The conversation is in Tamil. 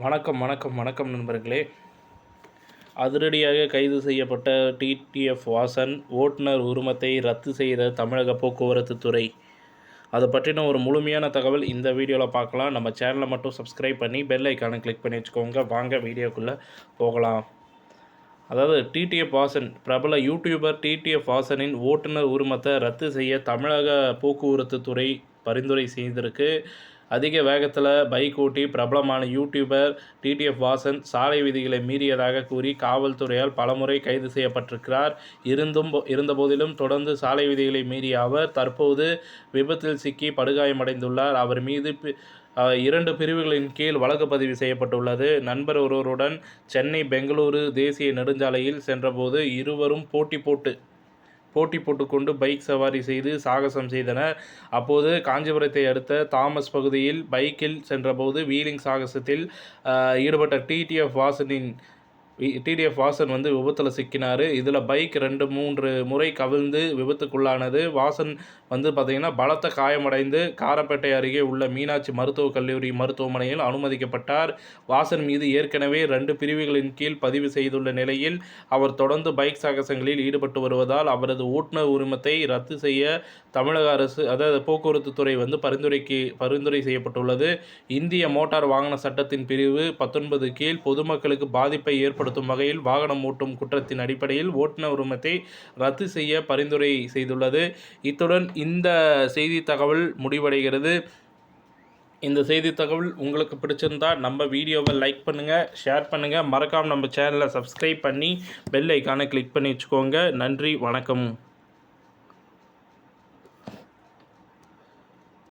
வணக்கம் நண்பர்களே. அதிரடியாக கைது செய்யப்பட்ட டிடிஎஃப் வாசன் ஓட்டுநர் உரிமத்தை ரத்து செய்த தமிழக போக்குவரத்து துறை. அதை பற்றின ஒரு முழுமையான தகவல் இந்த வீடியோவில் பார்க்கலாம். நம்ம சேனலை மட்டும் சப்ஸ்கிரைப் பண்ணி பெல் ஐக்கானை கிளிக் பண்ணி வச்சுக்கோங்க. வாங்க வீடியோக்குள்ளே போகலாம். அதாவது டிடிஎஃப் வாசன், பிரபல யூடியூபர் டிடிஎஃப் வாசனின் ஓட்டுநர் உரிமத்தை ரத்து செய்ய தமிழக போக்குவரத்து துறை பரிந்துரை செய்திருக்கு. அதிக வேகத்தில் பைக் ஓட்டி பிரபலமான யூடியூபர் டிடிஎஃப் வாசன் சாலை விதிகளை மீறியதாக கூறி காவல்துறையால் பலமுறை கைது செய்யப்பட்டிருக்கிறார். இருந்தபோதிலும் தொடர்ந்து சாலை விதிகளை மீறிய அவர் தற்போது விபத்தில் சிக்கி படுகாயமடைந்துள்ளார். அவர் மீது 2 பிரிவுகளின் கீழ் வழக்கு பதிவு செய்யப்பட்டுள்ளது. நண்பர் ஒருவருடன் சென்னை பெங்களூரு தேசிய நெடுஞ்சாலையில் சென்றபோது இருவரும் போட்டி போட்டுக்கொண்டு பைக் சவாரி செய்து சாகசம் செய்தனர். அப்போது காஞ்சிபுரத்தை அடுத்த தாமஸ் பகுதியில் பைக்கில் சென்றபோது வீலிங் சாகசத்தில் ஈடுபட்ட டிடிஎஃப் வாசன் விபத்தில் சிக்கினார். இதில் பைக் 2-3 முறை கவிழ்ந்து விபத்துக்குள்ளானது. வாசன் பார்த்திங்கன்னா பலத்த காயமடைந்து காரப்பேட்டை அருகே உள்ள மீனாட்சி மருத்துவக் கல்லூரி மருத்துவமனையில் அனுமதிக்கப்பட்டார். வாசன் மீது ஏற்கனவே 2 பிரிவுகளின் கீழ் பதிவு செய்துள்ள நிலையில் அவர் தொடர்ந்து பைக் சாகசங்களில் ஈடுபட்டு வருவதால் அவரது ஓட்டுநர் உரிமத்தை ரத்து செய்ய தமிழக அரசு போக்குவரத்து துறை பரிந்துரை செய்யப்பட்டுள்ளது. இந்திய மோட்டார் வாகன சட்டத்தின் பிரிவு 19 கீழ் பொதுமக்களுக்கு பாதிப்பை ஏற்படுத்தும் வகையில் வாகனம் ஓட்டும் குற்றத்தின் அடிப்படையில் ஓட்டுநர் உரிமத்தை ரத்து செய்ய பரிந்துரை செய்துள்ளது. இத்துடன் இந்த செய்தி தகவல் முடிவடைகிறது. இந்த செய்தி தகவல் உங்களுக்கு பிடிச்சிருந்தா நம்ம வீடியோவை லைக் பண்ணுங்கள், ஷேர் பண்ணுங்கள், மறக்காமல் நம்ம சேனலை சப்ஸ்கிரைப் பண்ணி பெல் ஐக்கானை கிளிக் பண்ணி வச்சுக்கோங்க. நன்றி, வணக்கம்.